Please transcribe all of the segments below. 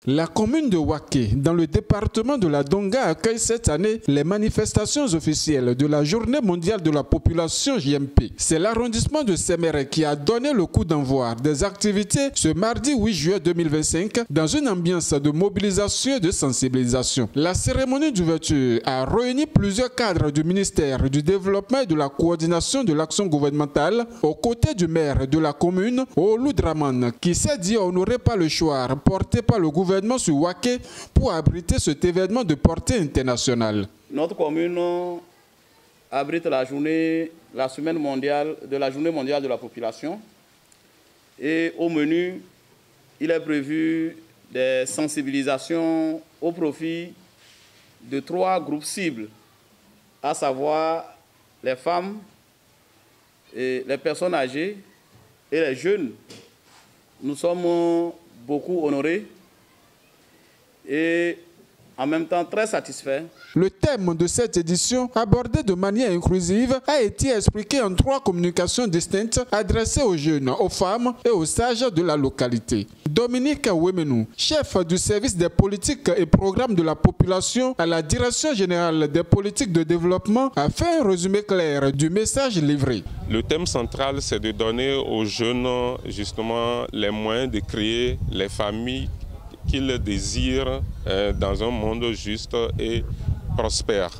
La commune de Waké, dans le département de la Donga, accueille cette année les manifestations officielles de la Journée mondiale de la population JMP. C'est l'arrondissement de Séméré qui a donné le coup d'envoi des activités ce mardi 8 juillet 2025 dans une ambiance de mobilisation et de sensibilisation. La cérémonie d'ouverture a réuni plusieurs cadres du ministère du Développement et de la Coordination de l'action gouvernementale aux côtés du maire de la commune, Olu Draman, qui s'est dit honoré par le choix porté par le gouvernement sur Waké pour abriter cet événement de portée internationale. Notre commune abrite la journée mondiale de la population et au menu, il est prévu des sensibilisations au profit de 3 groupes cibles, à savoir les femmes, et les personnes âgées et les jeunes. Nous sommes beaucoup honorés et en même temps très satisfaits. Le thème de cette édition, abordé de manière inclusive, a été expliqué en 3 communications distinctes adressées aux jeunes, aux femmes et aux sages de la localité. Dominique Ouemenou, chef du service des politiques et programmes de la population à la Direction générale des politiques de développement, a fait un résumé clair du message livré. Le thème central, c'est de donner aux jeunes justement les moyens de créer les familles qu'ils désirent dans un monde juste et prospère.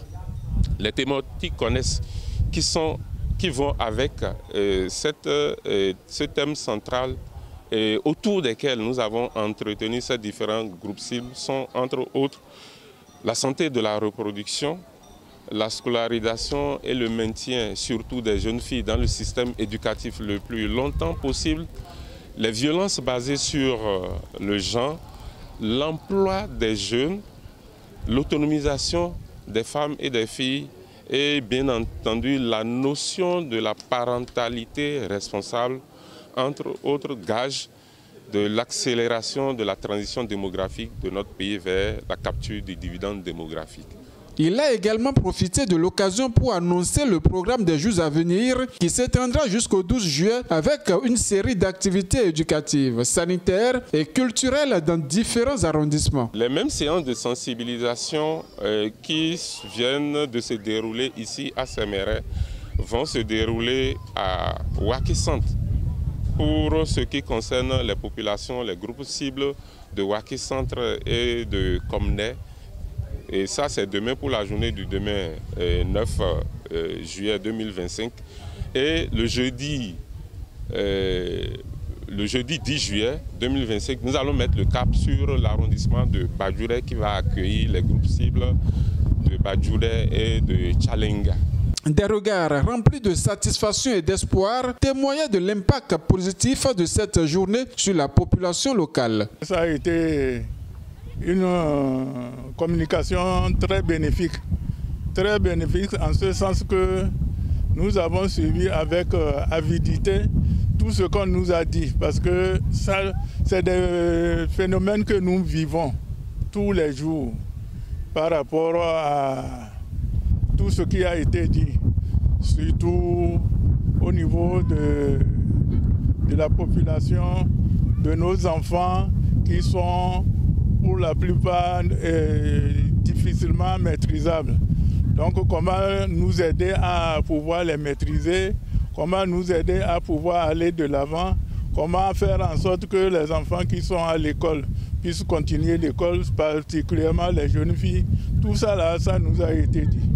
Les thématiques qui vont avec ce thème central et autour desquels nous avons entretenu ces différents groupes cibles sont entre autres la santé de la reproduction, la scolarisation et le maintien surtout des jeunes filles dans le système éducatif le plus longtemps possible, les violences basées sur le genre, l'emploi des jeunes, l'autonomisation des femmes et des filles et bien entendu la notion de la parentalité responsable, entre autres gages de l'accélération de la transition démographique de notre pays vers la capture du dividende démographique. Il a également profité de l'occasion pour annoncer le programme des jours à venir qui s'étendra jusqu'au 12 juillet avec une série d'activités éducatives, sanitaires et culturelles dans différents arrondissements. Les mêmes séances de sensibilisation qui viennent de se dérouler ici à Séméré vont se dérouler à Waké Centre pour ce qui concerne les populations, les groupes cibles de Waké Centre et de Komné. Et ça, c'est demain pour la journée du demain 9 juillet 2025. Et le jeudi 10 juillet 2025, nous allons mettre le cap sur l'arrondissement de Badjouré qui va accueillir les groupes cibles de Badjouré et de Tchalenga. Des regards remplis de satisfaction et d'espoir témoignaient de l'impact positif de cette journée sur la population locale. Ça a été une communication très bénéfique en ce sens que nous avons suivi avec avidité tout ce qu'on nous a dit parce que ça, c'est des phénomènes que nous vivons tous les jours par rapport à tout ce qui a été dit, surtout au niveau de la population, de nos enfants qui sont pour la plupart difficilement maîtrisables. Donc comment nous aider à pouvoir les maîtriser, comment nous aider à pouvoir aller de l'avant, comment faire en sorte que les enfants qui sont à l'école puissent continuer l'école, particulièrement les jeunes filles. Tout ça là, ça nous a été dit.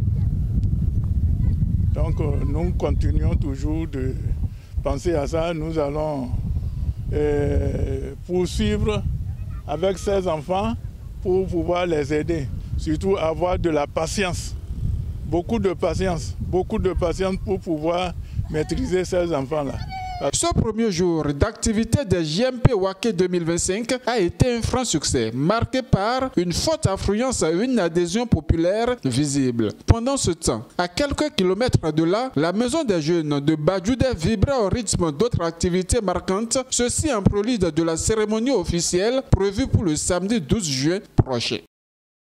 Donc nous continuons toujours de penser à ça. Nous allons poursuivre avec ces enfants pour pouvoir les aider, surtout avoir de la patience, beaucoup de patience pour pouvoir maîtriser ces enfants-là. Ce premier jour d'activité des JMP Waké 2025 a été un franc succès, marqué par une forte affluence et une adhésion populaire visible. Pendant ce temps, à quelques kilomètres de là, la maison des jeunes de Badjouré vibrait au rythme d'autres activités marquantes, ceci en prélude de la cérémonie officielle prévue pour le samedi 12 juin prochain.